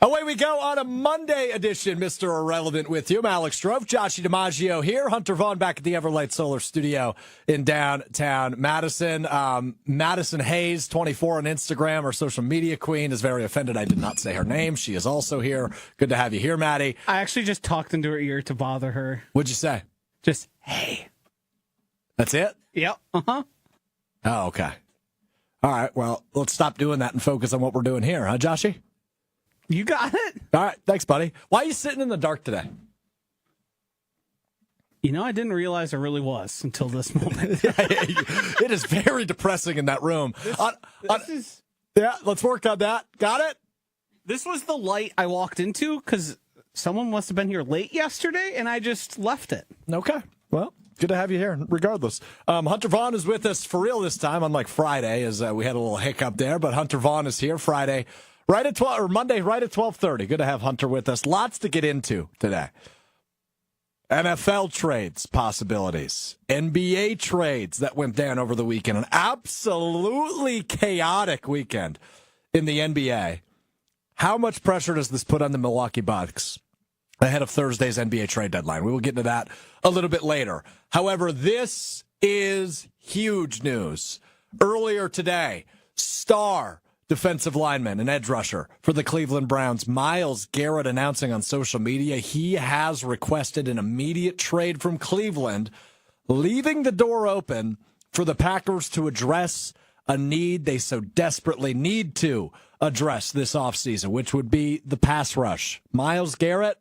Away we go on a Monday edition, Mr. Irrelevant with you. I'm Alex Strouf, JOSHY DiMaggio here. Hunter Vaughn back at the Everlight Solar Studio in downtown Madison. Madison Hayes, 24 on Instagram, our social media queen, is very offended I did not say her name. She is also here. Good to have you here, Maddie. I actually just talked into her ear to bother her. What'd you say? Just, hey. That's it? Yep. Uh-huh. Oh, okay. All right, well, let's stop doing that and focus on what we're doing here, huh, Joshy? You got it. All right, thanks, buddy. Why are you sitting in the dark today? You know, I didn't realize I really was until this moment. It is very depressing in that room. Yeah, let's work on that. Got it? This was the light I walked into because someone must have been here late yesterday, and I just left it. Okay. Well, good to have you here, regardless. Hunter Vaughn is with us for real this time, unlike Friday, as we had a little hiccup there. But Hunter Vaughn is here Friday. Right at 12 or Monday, right at 12:30. Good to have Hunter with us. Lots to get into today. NFL trades possibilities, NBA trades that went down over the weekend. An absolutely chaotic weekend in the NBA. How much pressure does this put on the Milwaukee Bucks ahead of Thursday's NBA trade deadline? We will get into that a little bit later. However, this is huge news. Earlier today, star defensive lineman and edge rusher for the Cleveland Browns, Myles Garrett, announcing on social media he has requested an immediate trade from Cleveland, leaving the door open for the Packers to address a need they so desperately need to address this offseason, which would be the pass rush. Myles Garrett,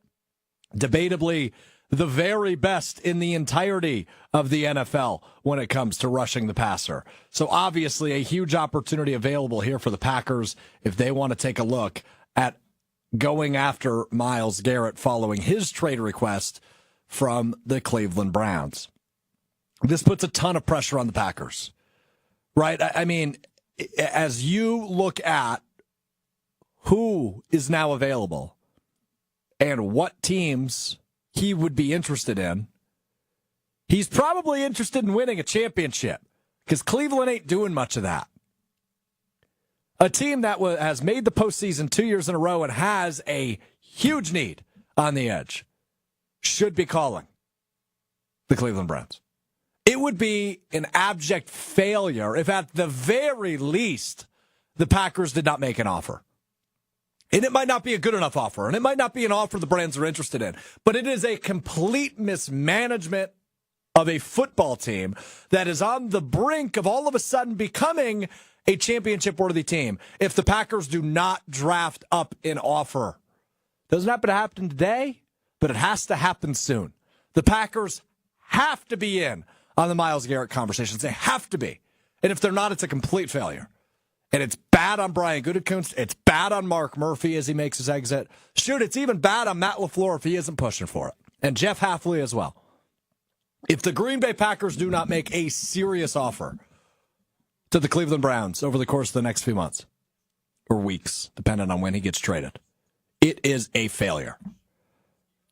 debatably the very best in the entirety of the NFL when it comes to rushing the passer. So obviously a huge opportunity available here for the Packers if they want to take a look at going after Myles Garrett following his trade request from the Cleveland Browns. This puts a ton of pressure on the Packers, right? I mean, as you look at who is now available and what teams he would be interested in, he's probably interested in winning a championship because Cleveland ain't doing much of that. A team that has made the postseason 2 years in a row and has a huge need on the edge should be calling the Cleveland Browns. It would be an abject failure if at the very least the Packers did not make an offer. And it might not be a good enough offer, and it might not be an offer the Browns are interested in, but it is a complete mismanagement of a football team that is on the brink of all of a sudden becoming a championship-worthy team if the Packers do not draft up an offer. Doesn't happen to happen today, but it has to happen soon. The Packers have to be in on the Myles Garrett conversations. They have to be. And if they're not, it's a complete failure. And it's bad on Brian Gutekunst. It's bad on Mark Murphy as he makes his exit. Shoot, it's even bad on Matt LaFleur if he isn't pushing for it. And Jeff Hafley as well. If the Green Bay Packers do not make a serious offer to the Cleveland Browns over the course of the next few months or weeks, depending on when he gets traded, it is a failure.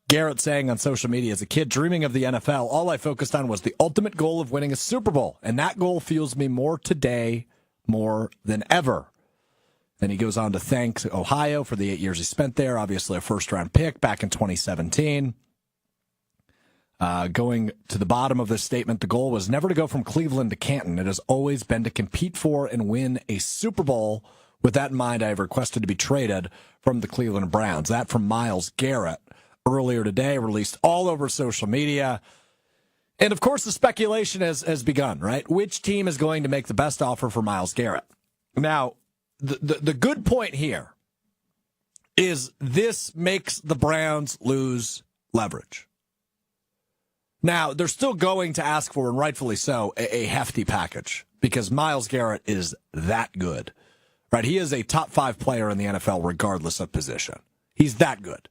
Garrett saying on social media, as a kid dreaming of the NFL, all I focused on was the ultimate goal of winning a Super Bowl. And that goal fuels me more today more than ever. And he goes on to thank Ohio for the 8 years he spent there. Obviously a first-round pick back in 2017. Going to the bottom of this statement, the goal was never to go from Cleveland to Canton. It has always been to compete for and win a Super Bowl. With that in mind, I have requested to be traded from the Cleveland Browns. That from Myles Garrett earlier today, released all over social media. And, of course, the speculation has begun, right? Which team is going to make the best offer for Myles Garrett? Now, the good point here is this makes the Browns lose leverage. Now, they're still going to ask for, and rightfully so, a hefty package because Myles Garrett is that good, right? He is a top 5 player in the NFL regardless of position. He's that good.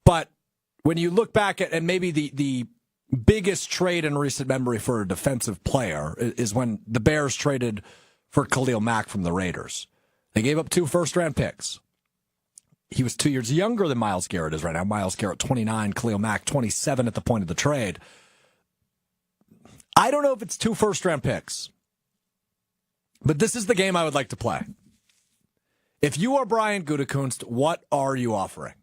But when you look back at, and maybe the biggest trade in recent memory for a defensive player is when the Bears traded for Khalil Mack from the Raiders. They gave up 2 first-round picks. He was 2 years younger than Myles Garrett is right now. Myles Garrett, 29, Khalil Mack, 27 at the point of the trade. I don't know if it's 2 first-round picks, but this is the game I would like to play. If you are Brian Gutekunst, what are you offering?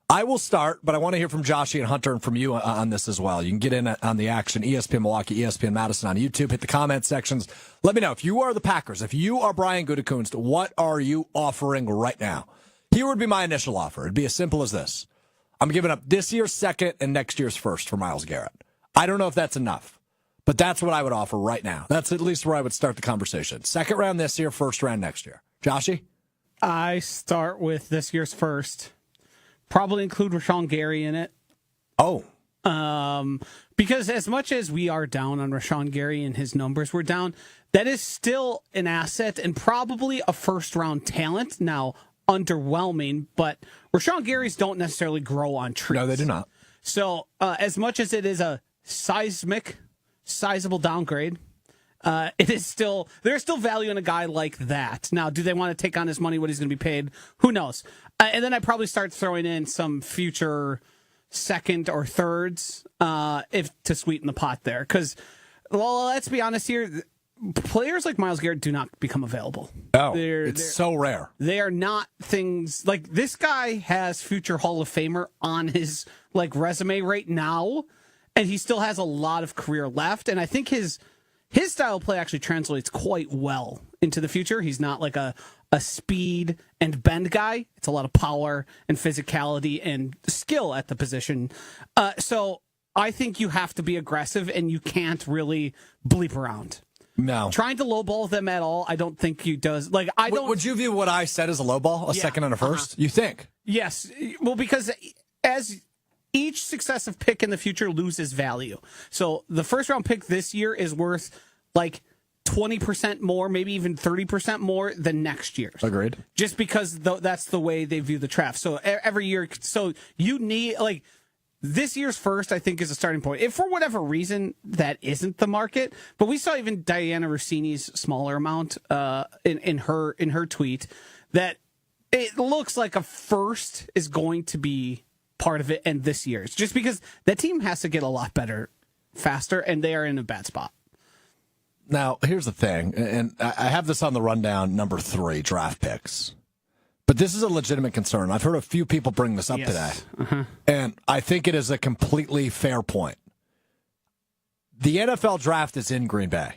I will start, but I want to hear from Joshy and Hunter and from you on this as well. You can get in on the action, ESPN Milwaukee, ESPN Madison on YouTube. Hit the comment sections. Let me know. If you are the Packers, if you are Brian Gutekunst, what are you offering right now? Here would be my initial offer. It'd be as simple as this. I'm giving up this year's second and next year's first for Myles Garrett. I don't know if that's enough, but that's what I would offer right now. That's at least where I would start the conversation. Second round this year, first round next year. Joshy? I start with this year's first. Probably include Rashawn Gary in it. Oh. Because as much as we are down on Rashawn Gary and his numbers were down, that is still an asset and probably a first-round talent. Now, underwhelming, but Rashawn Gary's don't necessarily grow on trees. No, they do not. So as much as it is a sizable downgrade, it is still, there's still value in a guy like that. Now, do they want to take on his money, what he's going to be paid? Who knows? And then I probably start throwing in some future second or thirds if to sweeten the pot there. Because, well, let's be honest here, players like Myles Garrett do not become available. Oh, it's so rare. They are not things like this guy has future Hall of Famer on his resume right now, and he still has a lot of career left. And I think his style of play actually translates quite well into the future. He's not like a speed and bend guy. It's a lot of power and physicality and skill at the position. So I think you have to be aggressive, and you can't really bleep around. No. Trying to lowball them at all, I don't think he does. Would you view what I said as a lowball, second and a first? You think? Yes. Well, because as each successive pick in the future loses value. So the first round pick this year is worth 20% more, maybe even 30% more than next year's. Agreed. Just because that's the way they view the draft. So every year, so you need this year's first, I think, is a starting point. If for whatever reason that isn't the market, but we saw even Diana Rossini's smaller amount in her tweet that it looks like a first is going to be part of it, and this year's just because that team has to get a lot better faster, and they are in a bad spot. Now, here's the thing, and I have this on the rundown, number 3, draft picks. But this is a legitimate concern. I've heard a few people bring this up today, and I think it is a completely fair point. The NFL draft is in Green Bay.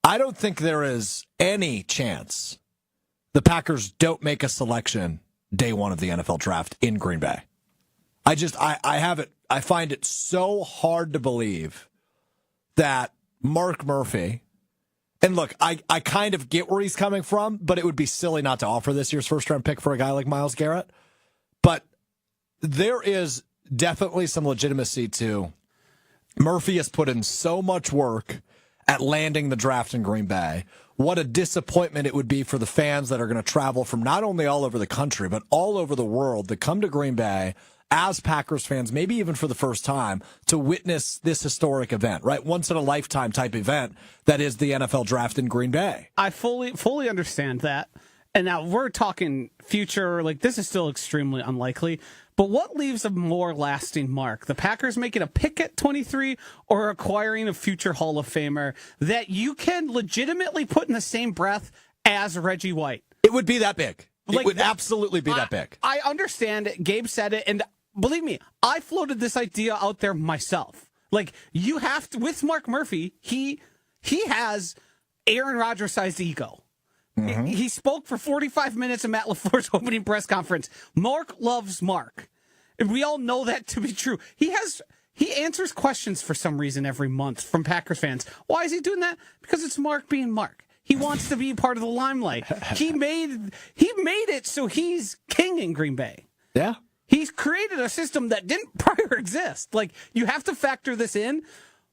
I don't think there is any chance the Packers don't make a selection day one of the NFL draft in Green Bay. I find it so hard to believe that Mark Murphy, and look, I kind of get where he's coming from, but it would be silly not to offer this year's first-round pick for a guy like Myles Garrett. But there is definitely some legitimacy to Murphy has put in so much work at landing the draft in Green Bay. What a disappointment it would be for the fans that are going to travel from not only all over the country, but all over the world to come to Green Bay as Packers fans, maybe even for the first time, to witness this historic event, right? Once-in-a-lifetime type event that is the NFL draft in Green Bay. I fully understand that. And now we're talking future, this is still extremely unlikely. But what leaves a more lasting mark? The Packers making a pick at 23 or acquiring a future Hall of Famer that you can legitimately put in the same breath as Reggie White? It would be that big. It would absolutely be that big. I understand it. Gabe said it, and believe me, I floated this idea out there myself. You have to, with Mark Murphy, he has Aaron Rodgers-sized ego. He spoke for 45 minutes at Matt LaFleur's opening press conference. Mark loves Mark. And we all know that to be true. He answers questions for some reason every month from Packers fans. Why is he doing that? Because it's Mark being Mark. He wants to be part of the limelight. He made it so he's king in Green Bay. Yeah. He's created a system that didn't prior exist. You have to factor this in.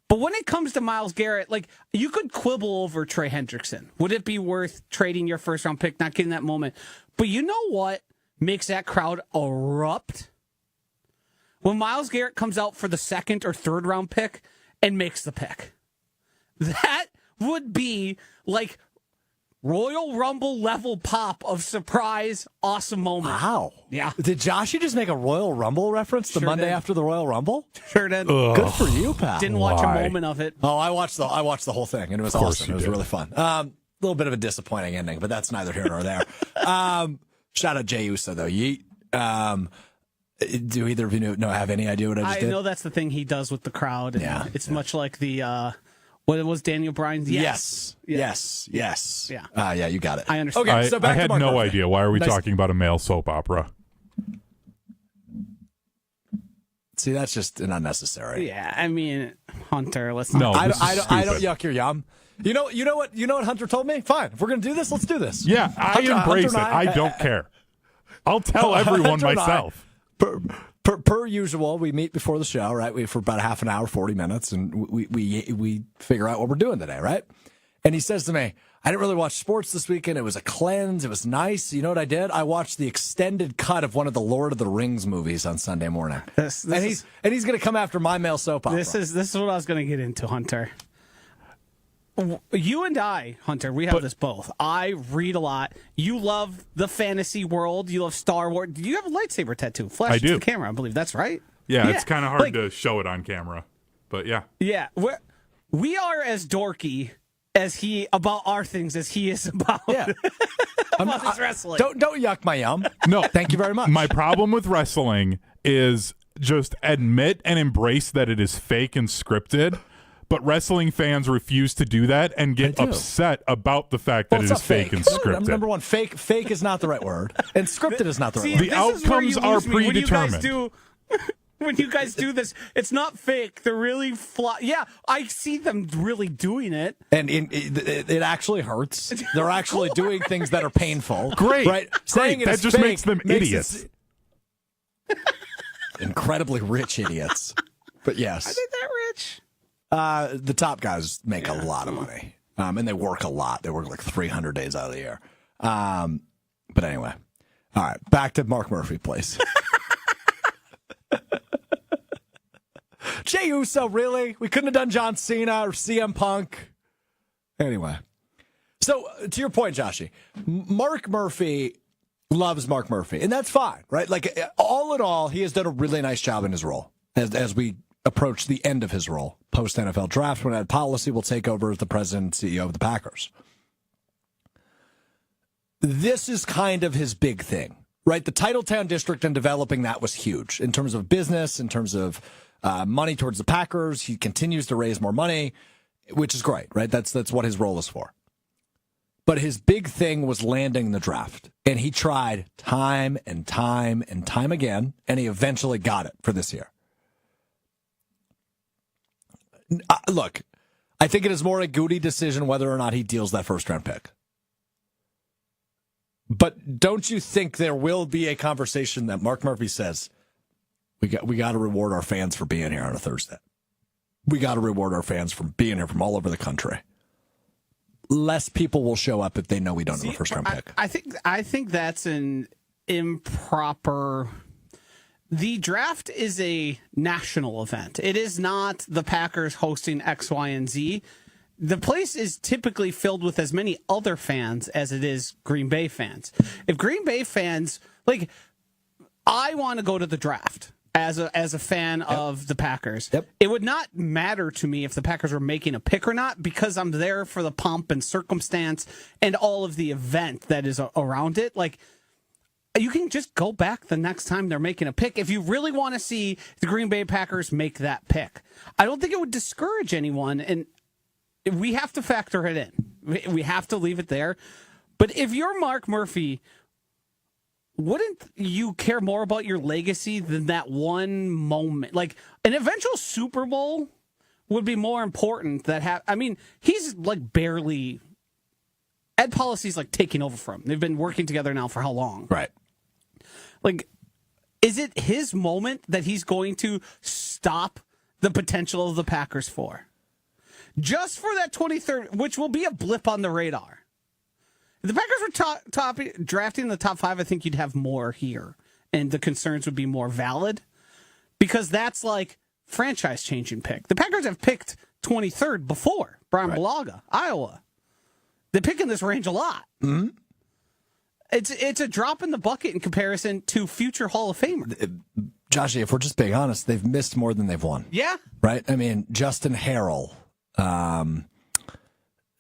But when it comes to Myles Garrett, you could quibble over Trey Hendrickson. Would it be worth trading your first-round pick, not getting that moment? But you know what makes that crowd erupt? When Myles Garrett comes out for the second or third-round pick and makes the pick. That would be Royal Rumble level pop of surprise, awesome moment. Wow. Yeah. Did Joshy just make a Royal Rumble reference the Monday after the Royal Rumble? Sure did. Good for you, pal. Didn't watch a moment of it. Oh, I watched the whole thing, and it was awesome. It was really fun. little bit of a disappointing ending, but that's neither here nor there. Shout out Jey Uso, though. Yeet. Do either of you have any idea what I just did? I know that's the thing he does with the crowd. And it's much like the, what was Daniel Bryan's? Yes. Yeah. Yeah, you got it. I understand. Okay, so back I to had Mark no Murphy. idea. Why are we talking about a male soap opera? See, that's just an unnecessary. Yeah, I mean, Hunter, let's not. No, I this is don't stupid. yuck your yum. You know what Hunter told me? Fine, if we're gonna do this, let's do this. Yeah, I embrace it. I don't care. I'll tell everyone Hunter and I, myself. Per usual, we meet before the show, right? For about half an hour, 40 minutes, and we figure out what we're doing today, right? And he says to me, I didn't really watch sports this weekend. It was a cleanse. It was nice. You know what I did? I watched the extended cut of one of the Lord of the Rings movies on Sunday morning. And he's going to come after my male soap opera. This is what I was going to get into, Hunter. You and I, Hunter, we have this both. I read a lot. You love the fantasy world. You love Star Wars. You have a lightsaber tattoo. Flash I to do. the camera, I believe. That's right. Yeah, it's kind of hard to show it on camera, but yeah. Yeah, we are as dorky as he about our things as he is about, about his wrestling. Don't yuck my yum. No, Thank you very much. My problem with wrestling is just admit and embrace that it is fake and scripted, but wrestling fans refuse to do that and get upset about the fact that it's it is not fake and scripted. Number one, fake is not the right word, and scripted is not the right See, word. The this is where outcomes you are lose me. predetermined. When you guys do this, it's not fake. They're really Yeah, I see them really doing it. And it actually hurts. They're actually doing things that are painful. Great. Right? Saying it That is just fake makes them idiots. Incredibly rich idiots. But yes. Are they that rich? The top guys make a lot of money. And they work a lot. They work like 300 days out of the year. But anyway. All right. Back to Mark Murphy, please. Jey Uso, really? We couldn't have done John Cena or CM Punk. Anyway. So, to your point, Joshy, Mark Murphy loves Mark Murphy, and that's fine, right? Like, all in all, he has done a really nice job in his role as we approach the end of his role. Post-NFL draft, when Ed Policy will take over as the president and CEO of the Packers. This is kind of his big thing, right? The Titletown District and developing that was huge in terms of business, in terms of money towards the Packers. He continues to raise more money, which is great, right? That's what his role is for. But his big thing was landing the draft. And he tried time and time and time again, and he eventually got it for this year. Look, I think it is more a Goody decision whether or not he deals that first-round pick. But don't you think there will be a conversation that Mark Murphy says, we got to reward our fans for being here on a Thursday. We got to reward our fans for being here from all over the country. Less people will show up if they know we don't have a first-round pick. I think that's an improper. The draft is a national event. It is not the Packers hosting X, Y, and Z. The place is typically filled with as many other fans as it is Green Bay fans. If Green Bay fans, like, I want to go to the draft as a fan of the Packers. Yep. It would not matter to me if the Packers were making a pick or not, because I'm there for the pomp and circumstance and all of the event that is around it. Like, you can just go back the next time they're making a pick if you really want to see the Green Bay Packers make that pick. I don't think it would discourage anyone, and we have to factor it in. We have to leave it there. But if you're Mark Murphy, wouldn't you care more about your legacy than that one moment? Like, an eventual Super Bowl would be more important. I mean, he's like barely. Ed Policy's like taking over from him. They've been working together now for how long? Right. Like, is it his moment that he's going to stop the potential of the Packers for? Just for that 23rd, which will be a blip on the radar. If the Packers were drafting in the top 5, I think you'd have more here, and the concerns would be more valid, because that's like franchise-changing pick. The Packers have picked 23rd before. Brian Bulaga, Iowa. They pick in this range a lot. Mm-hmm. It's a drop in the bucket in comparison to future Hall of Famer. Joshy, if we're just being honest, they've missed more than they've won. Yeah. Right? I mean, Justin Harrell,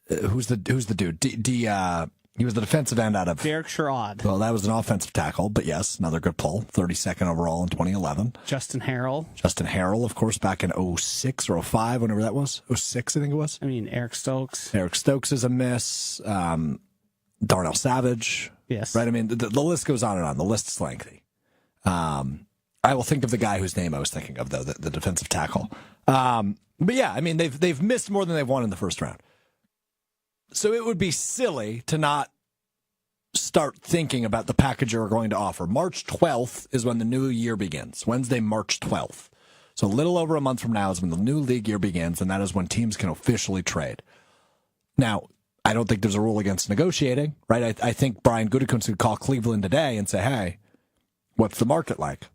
who's the dude? He was the defensive end out of Derek Sherrod. Well, that was an offensive tackle, but yes, another good pull. 32nd overall in 2011. Justin Harrell, of course, back in 06 or 05, whenever that was. 06, I think it was. I mean, Eric Stokes. Eric Stokes is a miss. Darnell Savage. Yes. Right? I mean, the list goes on and on. The list is lengthy. I will think of the guy whose name I was thinking of, though, the defensive tackle. But yeah, I mean, they've missed more than they've won in the first round. So it would be silly to not start thinking about the package you're going to offer. March 12th is when the new year begins. Wednesday, March 12th. So a little over a month from now is when the new league year begins, and that is when teams can officially trade. Now, I don't think there's a rule against negotiating, right? I think Brian Gutekunst could call Cleveland today and say, hey, what's the market like?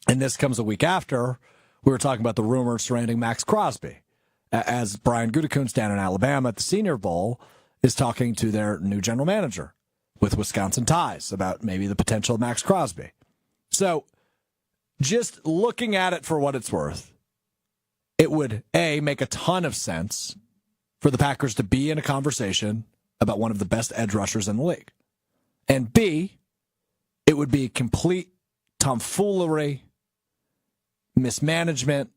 And this comes a week after we were talking about the rumors surrounding Max Crosby, as Brian Gutekunst down in Alabama at the Senior Bowl is talking to their new general manager with Wisconsin ties about maybe the potential of Max Crosby. So just looking at it for what it's worth, it would, A, make a ton of sense for the Packers to be in a conversation about one of the best edge rushers in the league. And B, it would be complete tomfoolery, mismanagement,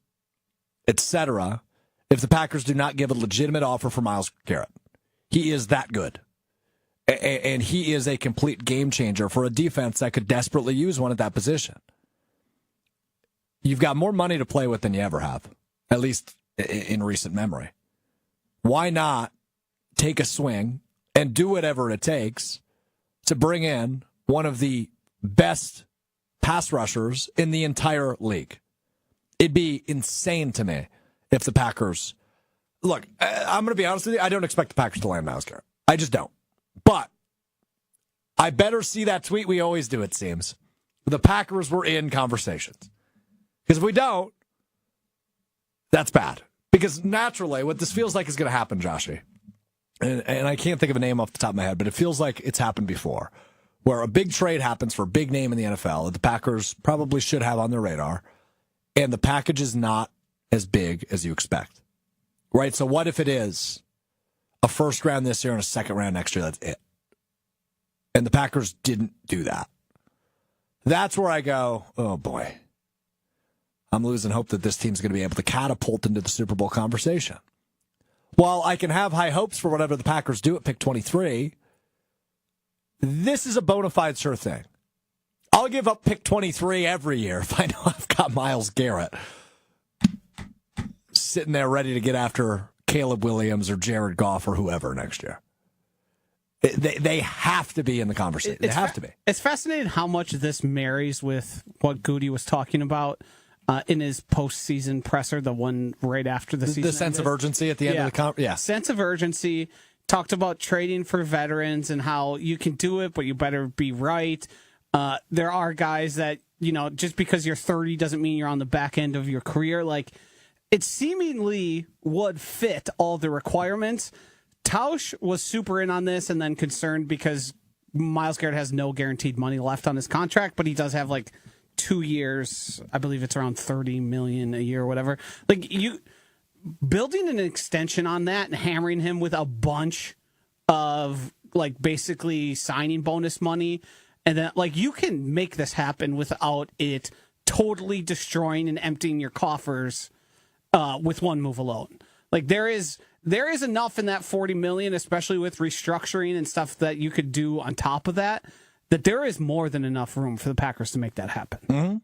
etc., if the Packers do not give a legitimate offer for Myles Garrett. He is that good. And he is a complete game changer for a defense that could desperately use one at that position. You've got more money to play with than you ever have, at least in recent memory. Why not take a swing and do whatever it takes to bring in one of the best pass rushers in the entire league? It'd be insane to me if the Packers... Look, I'm going to be honest with you. I don't expect the Packers to land Myles Garrett. I just don't. But I better see that tweet we always do, it seems. The Packers were in conversations. Because if we don't, that's bad. Because naturally, what this feels like is going to happen, Joshy, and I can't think of a name off the top of my head, but it feels like it's happened before, where a big trade happens for a big name in the NFL that the Packers probably should have on their radar, and the package is not as big as you expect. Right? So what if it is a first round this year and a second round next year? That's it. And the Packers didn't do that. That's where I go, oh boy. I'm losing hope that this team's going to be able to catapult into the Super Bowl conversation. While I can have high hopes for whatever the Packers do at pick 23, this is a bona fide sure thing. I'll give up pick 23 every year if I know I've got Myles Garrett sitting there ready to get after Caleb Williams or Jared Goff or whoever next year. They have to be in the conversation. They have to be. It's fascinating how much this marries with what Goody was talking about in his postseason presser, the one right after the season. The sense of urgency at the end of the conference. Yeah. Sense of urgency. Talked about trading for veterans and how you can do it, but you better be right. There are guys that, just because you're 30 doesn't mean you're on the back end of your career. Like, it seemingly would fit all the requirements. Tausch was super in on this and then concerned because Myles Garrett has no guaranteed money left on his contract, but he does have 2 years. I believe it's around $30 million a year or whatever. You building an extension on that and hammering him with a bunch of basically signing bonus money, and then you can make this happen without it totally destroying and emptying your coffers with one move alone. There is enough in that $40 million, especially with restructuring and stuff that you could do on top of that there is more than enough room for the Packers to make that happen. Mm-hmm.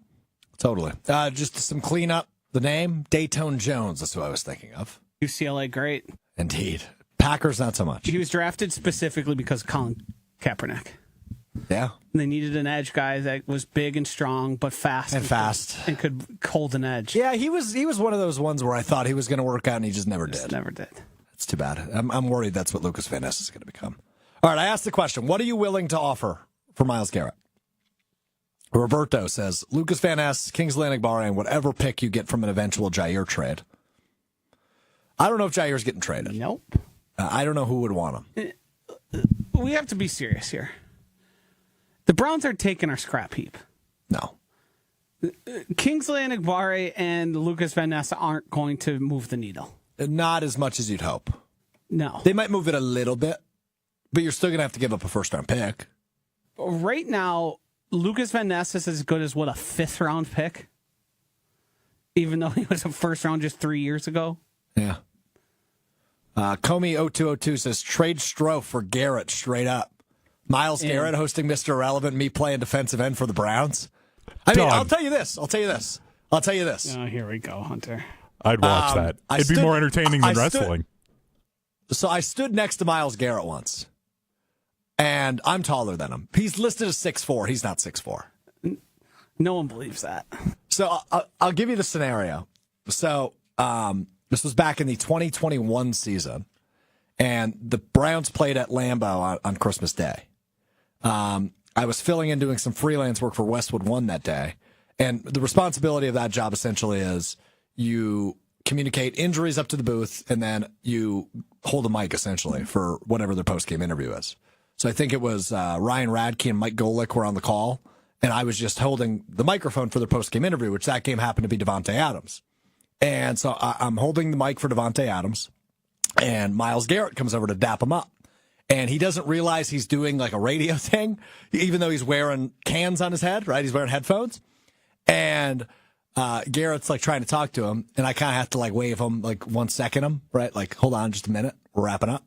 Totally. Just some cleanup. The name, Dayton Jones. That's who I was thinking of. UCLA, great. Indeed. Packers, not so much. He was drafted specifically because of Colin Kaepernick. Yeah. And they needed an edge guy that was big and strong, but fast. And could hold an edge. Yeah, he was one of those ones where I thought he was going to work out, and he just never did. Never did. That's too bad. I'm worried that's what Lucas Van Ness is going to become. All right, I asked the question, what are you willing to offer for Myles Garrett? Roberto says, Lucas Van Ness, Kingsley Enagbare, and whatever pick you get from an eventual Jair trade. I don't know if Jair's getting traded. Nope. I don't know who would want him. We have to be serious here. The Browns are taking our scrap heap. No. Kingsley Enagbare and Lucas Van Ness aren't going to move the needle. Not as much as you'd hope. No. They might move it a little bit, but you're still going to have to give up a first-round pick. Right now, Lucas Van Ness is as good as, what, a 5th-round pick? Even though he was a first-round just 3 years ago? Yeah. Comey0202 says, trade Strouf for Garrett straight up. Myles Garrett hosting Mr. Irrelevant, me playing defensive end for the Browns. I mean, I'll tell you this. Oh, here we go, Hunter. I'd watch that. It'd be more entertaining than wrestling. So I stood next to Myles Garrett once, and I'm taller than him. He's listed as 6'4". He's not 6'4". No one believes that. So I'll give you the scenario. So this was back in the 2021 season, and the Browns played at Lambeau on Christmas Day. I was filling in doing some freelance work for Westwood One that day. And the responsibility of that job essentially is you communicate injuries up to the booth, and then you hold a mic essentially for whatever their post-game interview is. So I think it was Ryan Radke and Mike Golick were on the call, and I was just holding the microphone for their post-game interview, which that game happened to be Devontae Adams. And so I'm holding the mic for Devontae Adams, and Myles Garrett comes over to dap him up. And he doesn't realize he's doing like a radio thing, even though he's wearing cans on his head, right? He's wearing headphones. And Garrett's like trying to talk to him, and I kind of have to like wave him, like 1 second him, right? Like, hold on just a minute. We're wrapping up.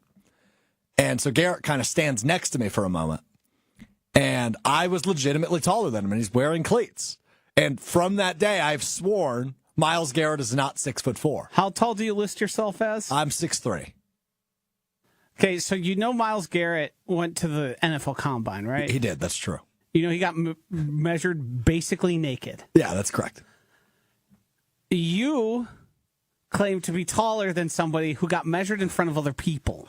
And so Garrett kind of stands next to me for a moment. And I was legitimately taller than him, and he's wearing cleats. And from that day, I've sworn Myles Garrett is not 6'4". How tall do you list yourself as? I'm 6'3". Okay, so you know Myles Garrett went to the NFL Combine, right? He did. That's true. You know he got measured basically naked. Yeah, that's correct. You claim to be taller than somebody who got measured in front of other people.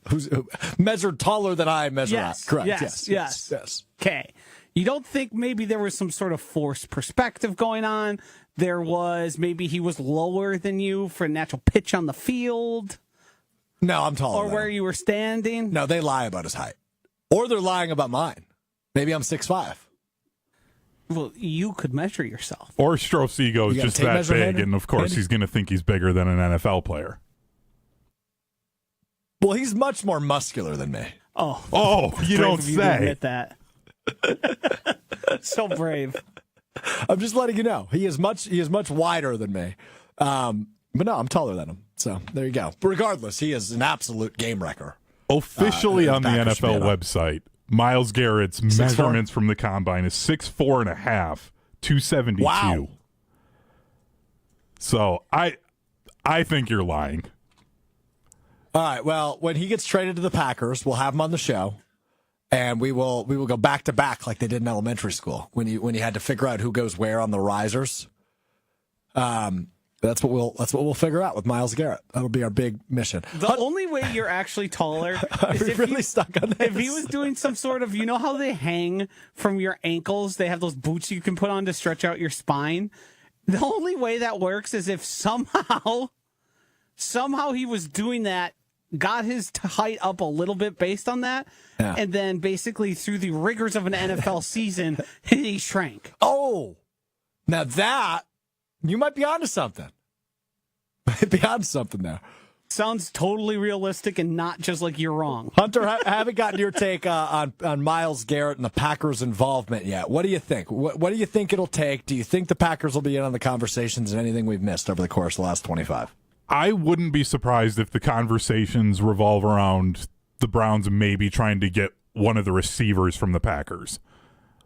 Who measured taller than I measure Yes, at. Correct. yes. Okay. You don't think maybe there was some sort of forced perspective going on? There was, maybe he was lower than you for a natural pitch on the field? No, I'm taller. Or where you were standing? No, they lie about his height. Or they're lying about mine. Maybe I'm 6'5". Well, you could measure yourself. Or Strouf's ego is just that big, and of course he's going to think he's bigger than an NFL player. Well, he's much more muscular than me. Oh, you don't say. To admit that. So brave. I'm just letting you know. He is much wider than me. But no, I'm taller than him. So there you go. But regardless, he is an absolute game wrecker. Officially on the NFL website, Myles Garrett's 6'4"? measurements from the combine is 6'4" and a half, 272. Wow. So I think you're lying. All right. Well, when he gets traded to the Packers, we'll have him on the show, and we will go back to back like they did in elementary school when you had to figure out who goes where on the risers. That's what we'll figure out with Myles Garrett. That'll be our big mission. The only way you're actually taller is if really stuck on this. If he was doing some sort of, you know how they hang from your ankles? They have those boots you can put on to stretch out your spine. The only way that works is if somehow he was doing that, got his height up a little bit based on that, and then basically through the rigors of an NFL season, he shrank. Oh, now that you might be onto something. Might be onto something there. Sounds totally realistic and not just like you're wrong. Hunter, I haven't gotten your take on Myles Garrett and the Packers' involvement yet. What do you think? What do you think it'll take? Do you think the Packers will be in on the conversations and anything we've missed over the course of the last 25? I wouldn't be surprised if the conversations revolve around the Browns maybe trying to get one of the receivers from the Packers.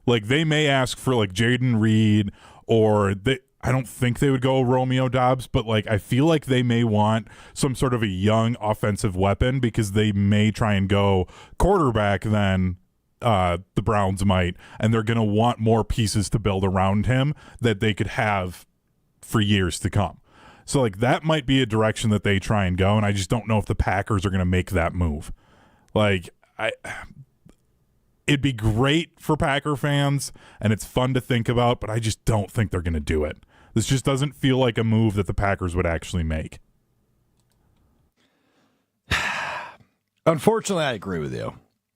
Like, they may ask for, like, Jaden Reed, or I don't think they would go Romeo Doubs, but like I feel like they may want some sort of a young offensive weapon because they may try and go quarterback than the Browns might, and they're going to want more pieces to build around him that they could have for years to come. So like that might be a direction that they try and go, and I just don't know if the Packers are going to make that move. Like it'd be great for Packer fans, and it's fun to think about, but I just don't think they're going to do it. This just doesn't feel like a move that the Packers would actually make. Unfortunately, I agree with you,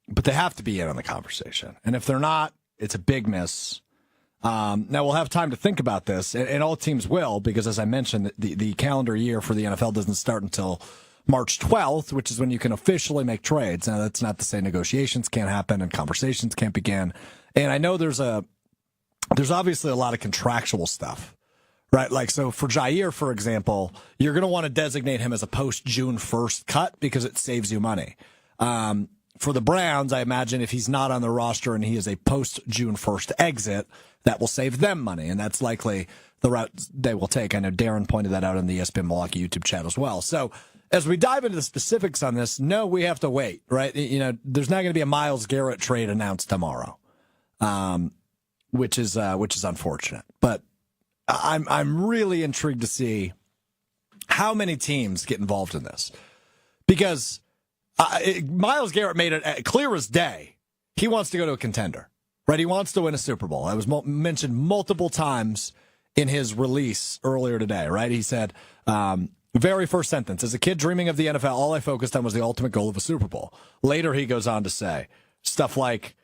but they have to be in on the conversation. And if they're not, it's a big miss. Now, we'll have time to think about this, and all teams will, because as I mentioned, the calendar year for the NFL doesn't start until March 12th, which is when you can officially make trades. Now, that's not to say negotiations can't happen and conversations can't begin. And I know there's obviously a lot of contractual stuff, right? Like, so for Jair, for example, you're going to want to designate him as a post-June 1st cut because it saves you money. For the Browns, I imagine if he's not on the roster and he is a post-June 1st exit, that will save them money, and that's likely the route they will take. I know Darren pointed that out in the ESPN Milwaukee YouTube chat as well. So as we dive into the specifics on this, no, we have to wait, right? You know, there's not going to be a Myles Garrett trade announced tomorrow, which is unfortunate. But I'm really intrigued to see how many teams get involved in this, because Myles Garrett made it clear as day he wants to go to a contender, right? He wants to win a Super Bowl. That was mentioned multiple times in his release earlier today, right? He said, very first sentence, as a kid dreaming of the NFL, all I focused on was the ultimate goal of a Super Bowl. Later, he goes on to say stuff like,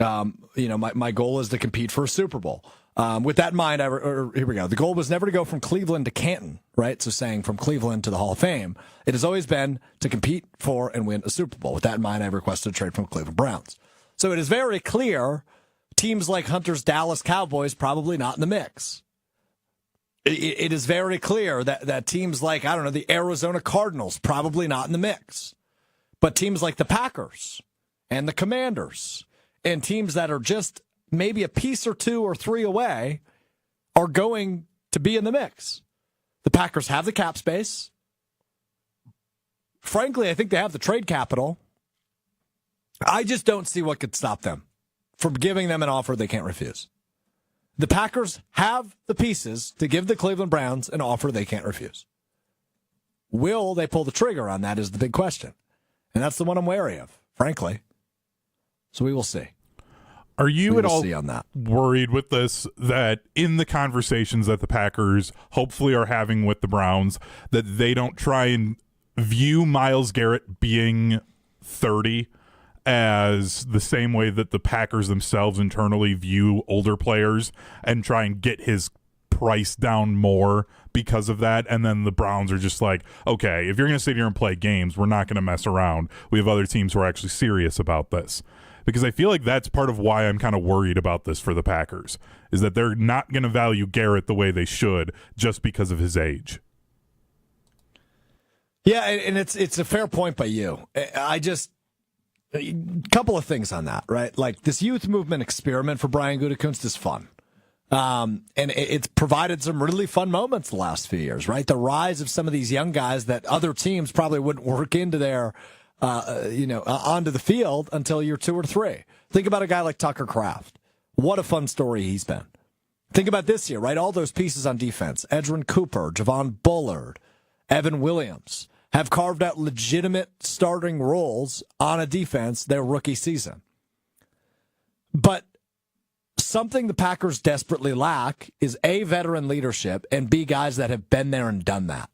my goal is to compete for a Super Bowl. With that in mind, here we go. The goal was never to go from Cleveland to Canton, right? So saying from Cleveland to the Hall of Fame. It has always been to compete for and win a Super Bowl. With that in mind, I requested a trade from Cleveland Browns. So it is very clear teams like Hunter's Dallas Cowboys probably not in the mix. It is very clear that teams like, I don't know, the Arizona Cardinals probably not in the mix. But teams like the Packers and the Commanders and teams that are just maybe a piece or two or three away are going to be in the mix. The Packers have the cap space. Frankly, I think they have the trade capital. I just don't see what could stop them from giving them an offer they can't refuse. The Packers have the pieces to give the Cleveland Browns an offer they can't refuse. Will they pull the trigger on that is the big question. And that's the one I'm wary of, frankly. So we will see. Are you at all on that. worried with this, that in the conversations that the Packers hopefully are having with the Browns, that they don't try and view Myles Garrett being 30 as the same way that the Packers themselves internally view older players and try and get his price down more because of that? And then the Browns are just like, okay, if you're going to sit here and play games, we're not going to mess around. We have other teams who are actually serious about this. Because I feel like that's part of why I'm kind of worried about this for the Packers, is that they're not going to value Garrett the way they should just because of his age. Yeah, and it's a fair point by you. A couple of things on that, right? Like, this youth movement experiment for Brian Gutekunst is fun. And it's provided some really fun moments the last few years, right? The rise of some of these young guys that other teams probably wouldn't work into their onto the field until year 2 or 3. Think about a guy like Tucker Kraft. What a fun story he's been. Think about this year, right? All those pieces on defense, Edgerrin Cooper, Javon Bullard, Evan Williams, have carved out legitimate starting roles on a defense their rookie season. But something the Packers desperately lack is A, veteran leadership, and B, guys that have been there and done that.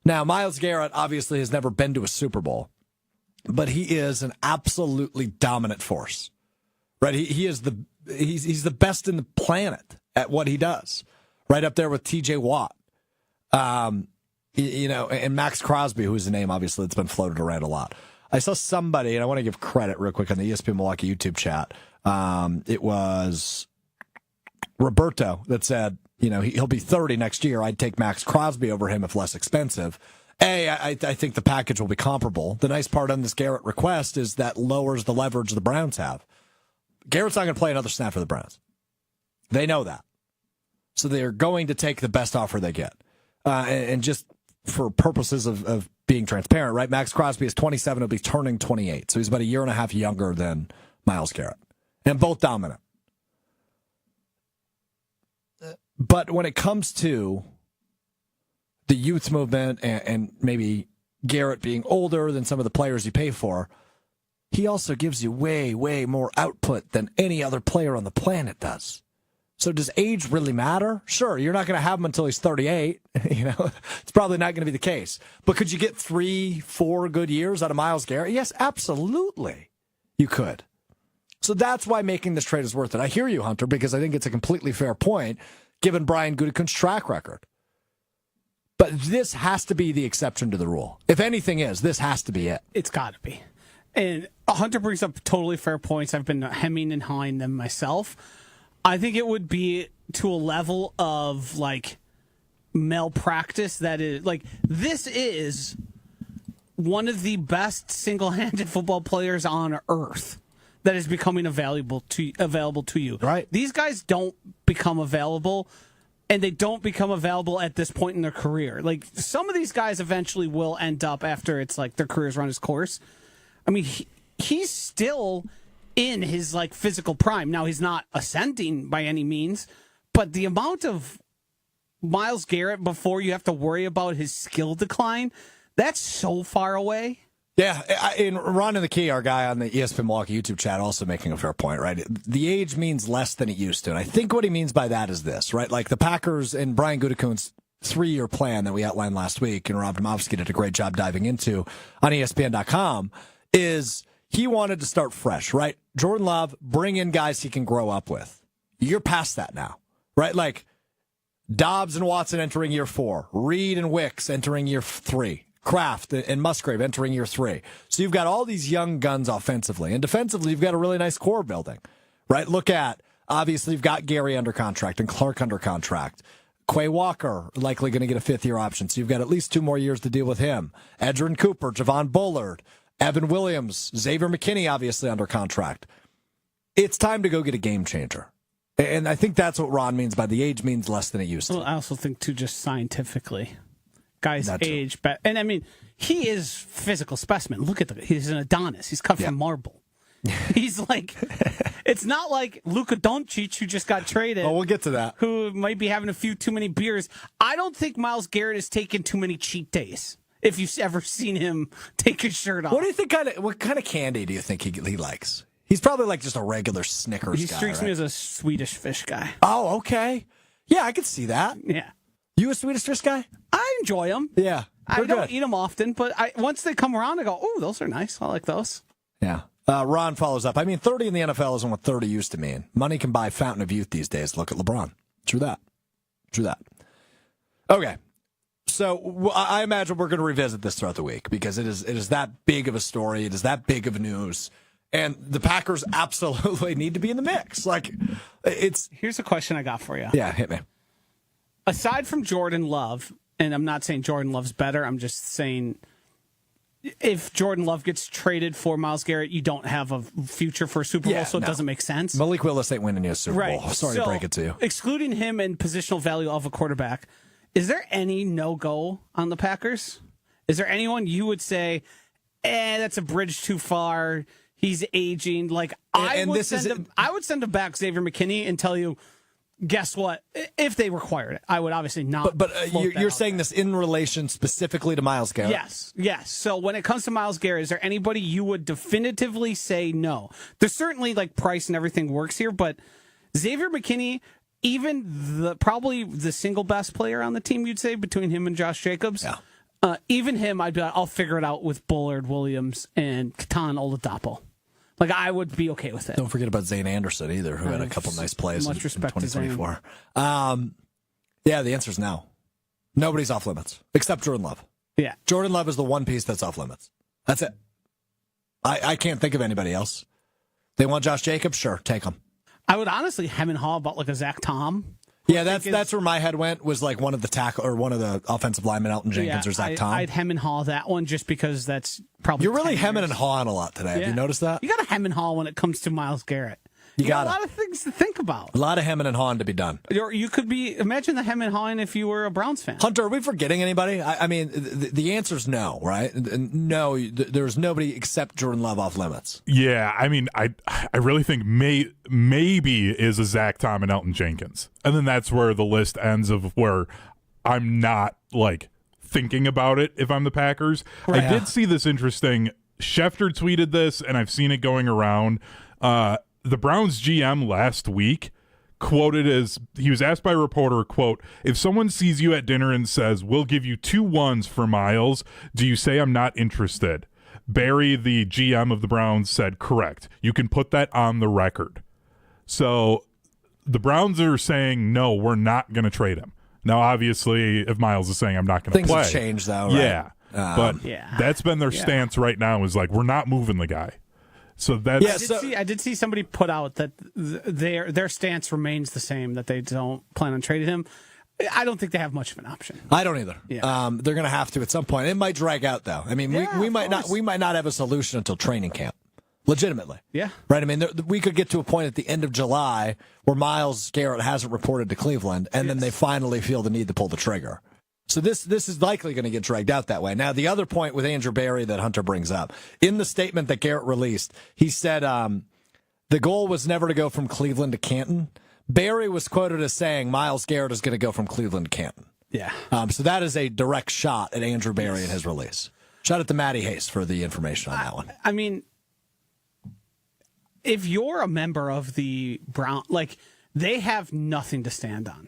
Now, Myles Garrett obviously has never been to a Super Bowl, but he is an absolutely dominant force, right? He's the best in the planet at what he does, right up there with T.J. Watt, and Max Crosby, who's a name obviously that's been floated around a lot. I saw somebody, and I want to give credit real quick on the ESPN Milwaukee YouTube chat. It was Roberto that said, he'll be 30 next year. I'd take Max Crosby over him if less expensive. I think the package will be comparable. The nice part on this Garrett request is that lowers the leverage the Browns have. Garrett's not going to play another snap for the Browns. They know that. So they're going to take the best offer they get. And just for purposes of being transparent, right? Max Crosby is 27. He'll be turning 28. So he's about a year and a half younger than Myles Garrett. And both dominant. But when it comes to the youth movement and maybe Garrett being older than some of the players you pay for, he also gives you way, way more output than any other player on the planet does. So does age really matter? Sure, you're not going to have him until he's 38. It's probably not going to be the case. But could you get 3-4 good years out of Myles Garrett? Yes, absolutely. You could. So that's why making this trade is worth it. I hear you, Hunter, because I think it's a completely fair point, given Brian Gutekunst's track record. But this has to be the exception to the rule. If anything is, this has to be it. It's got to be. And Hunter brings up totally fair points. I've been hemming and hawing them myself. I think it would be to a level of like malpractice that is like this is one of the best single-handed football players on earth that is becoming available to you. Right. These guys don't become available, and they don't become available at this point in their career. Like some of these guys eventually will end up after it's like their career's run its course. I mean, he's still in his like physical prime. Now he's not ascending by any means, but the amount of Myles Garrett before you have to worry about his skill decline, that's so far away. Yeah, and Ron and the Key, our guy on the ESPN Milwaukee YouTube chat, also making a fair point, right? The age means less than it used to. And I think what he means by that is this, right? Like the Packers and Brian Gutekunst's 3-year plan that we outlined last week, and Rob Domofsky did a great job diving into on ESPN.com, is he wanted to start fresh, right? Jordan Love, bring in guys he can grow up with. You're past that now, right? Like Dobbs and Watson entering year 4, Reed and Wicks entering year 3. Kraft and Musgrave entering year 3. So you've got all these young guns offensively. And defensively, you've got a really nice core building, right? Look at, obviously, you've got Gary under contract and Clark under contract. Quay Walker likely going to get a 5th-year option, so you've got at least 2 more years to deal with him. Edgerrin Cooper, Javon Bullard, Evan Williams, Xavier McKinney, obviously under contract. It's time to go get a game changer. And I think that's what Ron means by the age means less than it used to. Well, I also think, too, just scientifically, guys That's age better. And I mean, he is physical specimen. Look at he's an Adonis. He's cut from marble. He's like, it's not like Luka Doncic, who just got traded. Oh, we'll get to that. Who might be having a few too many beers. I don't think Myles Garrett has taken too many cheat days. If you've ever seen him take his shirt off. What do you think? What kind of candy do you think he likes? He's probably like just a regular Snickers he guy. He strikes me as a Swedish fish guy. Oh, okay. Yeah, I could see that. Yeah. You a Swedish fish guy? I enjoy them. Yeah. I don't eat them often, but once they come around, I go, oh, those are nice. I like those. Yeah. Ron follows up. I mean, 30 in the NFL isn't what 30 used to mean. Money can buy fountain of youth these days. Look at LeBron. True that. Okay. So I imagine we're going to revisit this throughout the week because it is that big of a story. It is that big of news. And the Packers absolutely need to be in the mix. Like, Here's a question I got for you. Yeah, hit me. Aside from Jordan Love, and I'm not saying Jordan Love's better, I'm just saying if Jordan Love gets traded for Myles Garrett, you don't have a future for a Super Bowl, so it doesn't make sense. Malik Willis ain't winning you a Super Bowl. Sorry to break it to you. Excluding him and positional value of a quarterback, is there any no-go on the Packers? Is there anyone you would say, that's a bridge too far, he's aging? Like, I would send him back Xavier McKinney and tell you, guess what? If they required it, I would obviously not. But you're saying this in relation specifically to Myles Garrett? Yes. So when it comes to Myles Garrett, is there anybody you would definitively say no? There's certainly like price and everything works here, but Xavier McKinney, even probably the single best player on the team, you'd say, between him and Josh Jacobs. Yeah. Even him, I'd be like, I'll figure it out with Bullard, Williams, and Katan Oladapo. Like, I would be okay with it. Don't forget about Zane Anderson either, who had a couple nice plays in 2024. Yeah, the answer is no. Nobody's off limits, except Jordan Love. Yeah. Jordan Love is the one piece that's off limits. That's it. I can't think of anybody else. They want Josh Jacobs? Sure, take him. I would honestly hem and haw about like a Zach Tom. Yeah, that's where my head went, was like one of the offensive linemen, Elton Jenkins or Zach Tom. I'd hem and haw that one just because that's probably. You're really hemming and hawing a lot today. Yeah. Have you noticed that? You got to hem and haw when it comes to Myles Garrett. You got a lot of things to think about. A lot of hemming and hawing to be done. You could be, imagine the hem and hawing if you were a Browns fan. Hunter, are we forgetting anybody? I mean, the answer is no, right? No, there's nobody except Jordan Love off limits. Yeah, I mean, I really think maybe is a Zach Tom and Elton Jenkins. And then that's where the list ends of where I'm not, like, thinking about it if I'm the Packers. Right. I did see this interesting, Schefter tweeted this, and I've seen it going around. The Browns GM last week quoted as, he was asked by a reporter, quote, if someone sees you at dinner and says, we'll give you 2 1s for Myles, do you say I'm not interested? Barry, the GM of the Browns, said, correct. You can put that on the record. So the Browns are saying, no, we're not going to trade him. Now, obviously, if Myles is saying I'm not going to Things play, have changed, though, right? Yeah, but that's been their stance right now. Is like we're not moving the guy. So that's I did see somebody put out that their stance remains the same, that they don't plan on trading him. I don't think they have much of an option. I don't either. Yeah. They're going to have to at some point. It might drag out, though. I mean, we might not have a solution until training camp. Legitimately. Yeah. Right? I mean, we could get to a point at the end of July where Myles Garrett hasn't reported to Cleveland, and then they finally feel the need to pull the trigger. So this is likely going to get dragged out that way. Now, the other point with Andrew Berry that Hunter brings up, in the statement that Garrett released, he said the goal was never to go from Cleveland to Canton. Berry was quoted as saying Myles Garrett is going to go from Cleveland to Canton. Yeah. So that is a direct shot at Andrew Berry in his release. Shout out to Matty Hayes for the information on that one. I mean, if you're a member of the Brown, they have nothing to stand on.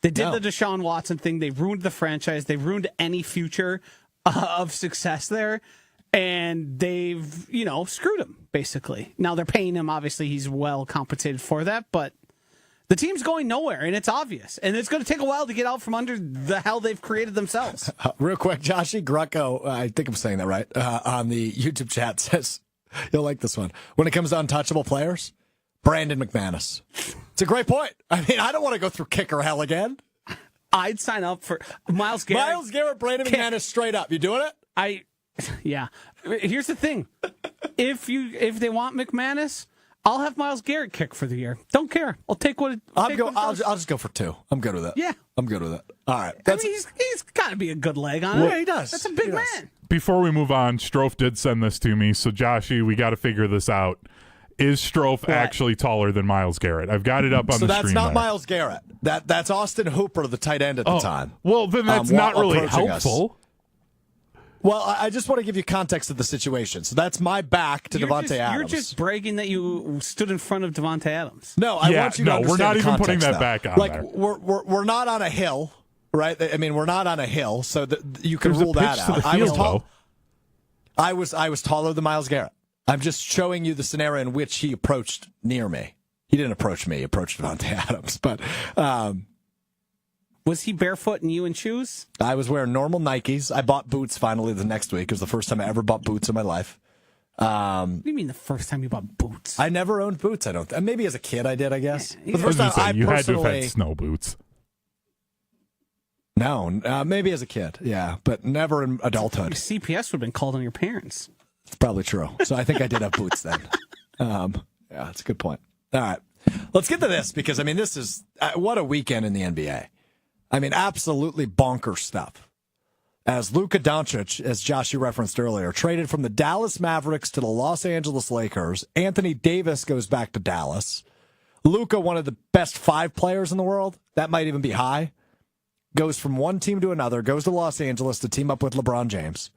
They did the Deshaun Watson thing. They ruined the franchise. They ruined any future of success there. And they've, screwed him, basically. Now they're paying him. Obviously, he's well compensated for that. But the team's going nowhere, and it's obvious. And it's going to take a while to get out from under the hell they've created themselves. Real quick, Joshy Greco, I think I'm saying that right, on the YouTube chat says, you'll like this one. When it comes to untouchable players, Brandon McManus. It's a great point. I mean, I don't want to go through kicker hell again. I'd sign up for Myles Garrett. Myles Garrett, Brandon McManus, straight up. You doing it? Yeah. Here's the thing. If they want McManus, I'll have Myles Garrett kick for the year. Don't care. I'll take what. I'll just go for 2. I'm good with it. Yeah, I'm good with it. All right. He's got to be a good leg on it. Yeah, he does. That's a big man. Before we move on, Strouf did send this to me, so Joshy, we got to figure this out. Is Strouf actually taller than Myles Garrett? I've got it up on the screen. So that's not there. Myles Garrett. That's Austin Hooper, the tight end at the time. Well, then that's not really helpful. Well, I just want to give you context of the situation. So that's my back to Devontae Adams. You're just bragging that you stood in front of Devontae Adams. No, I want you to understand we're not the even putting context, that though. back on there. We're not on a hill, right? I mean, we're not on a hill, so you can There's rule a pitch that to out. the field, though. I was taller than Myles Garrett. I'm just showing you the scenario in which he approached near me. He didn't approach me. He approached Devontae Adams. But was he barefoot and you in shoes? I was wearing normal Nikes. I bought boots finally the next week. It was the first time I ever bought boots in my life. What do you mean the first time you bought boots? I never owned boots. I don't. Maybe as a kid I did. I guess. Yeah, But the first time you had to have had snow boots. No, maybe as a kid. Yeah, but never in adulthood. CPS would have been called on your parents. It's probably true. So I think I did have boots then. Yeah, that's a good point. All right. Let's get to this because, I mean, this is what a weekend in the NBA. I mean, absolutely bonkers stuff. As Luka Doncic, as Joshua referenced earlier, traded from the Dallas Mavericks to the Los Angeles Lakers. Anthony Davis goes back to Dallas. Luka, one of the best 5 players in the world, that might even be high, goes from one team to another, goes to Los Angeles to team up with LeBron James.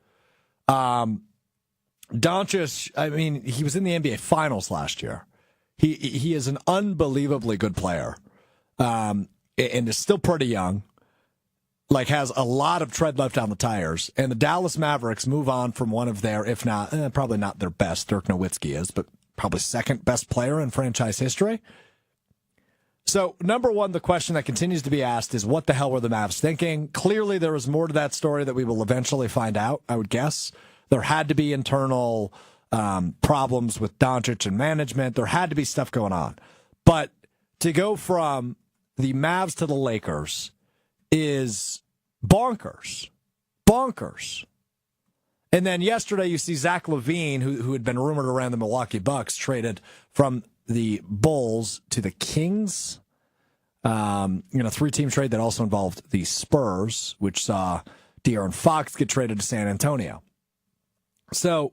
Doncic, I mean, he was in the NBA Finals last year. He is an unbelievably good player, and is still pretty young. Like, has a lot of tread left on the tires. And the Dallas Mavericks move on from one of their, if not, probably not their best, Dirk Nowitzki is, but probably second best player in franchise history. So, number one, the question that continues to be asked is, what the hell were the Mavs thinking? Clearly, there was more to that story that we will eventually find out, I would guess. There had to be internal problems with Doncic and management. There had to be stuff going on. But to go from the Mavs to the Lakers is bonkers. Bonkers. And then yesterday you see Zach LaVine, who had been rumored around the Milwaukee Bucks, traded from the Bulls to the Kings. 3-team trade that also involved the Spurs, which saw De'Aaron Fox get traded to San Antonio. So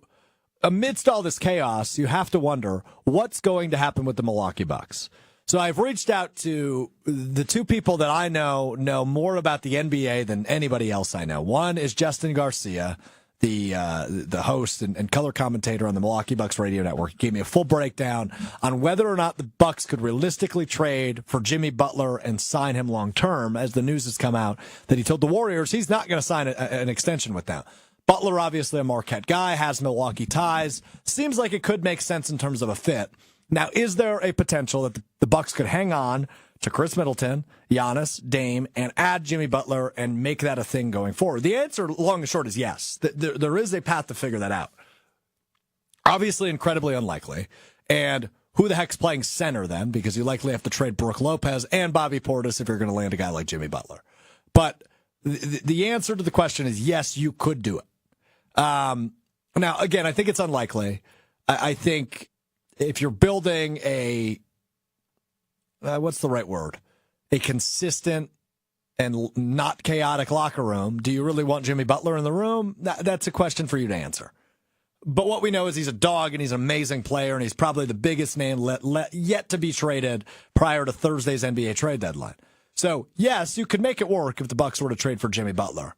amidst all this chaos, you have to wonder what's going to happen with the Milwaukee Bucks. So I've reached out to the 2 people that I know more about the NBA than anybody else I know. One is Justin Garcia, the host and color commentator on the Milwaukee Bucks radio network. He gave me a full breakdown on whether or not the Bucks could realistically trade for Jimmy Butler and sign him long term, as the news has come out that he told the Warriors he's not going to sign an extension with them. Butler, obviously a Marquette guy, has Milwaukee ties. Seems like it could make sense in terms of a fit. Now, is there a potential that the Bucks could hang on to Chris Middleton, Giannis, Dame, and add Jimmy Butler and make that a thing going forward? The answer, long and short, is yes. There is a path to figure that out. Obviously, incredibly unlikely. And who the heck's playing center then? Because you likely have to trade Brook Lopez and Bobby Portis if you're going to land a guy like Jimmy Butler. But the answer to the question is yes, you could do it. Now, again, I think it's unlikely. I think if you're building a, what's the right word? A consistent and not chaotic locker room, do you really want Jimmy Butler in the room? That's a question for you to answer. But what we know is he's a dog and he's an amazing player and he's probably the biggest name yet to be traded prior to Thursday's NBA trade deadline. So, yes, you could make it work if the Bucks were to trade for Jimmy Butler.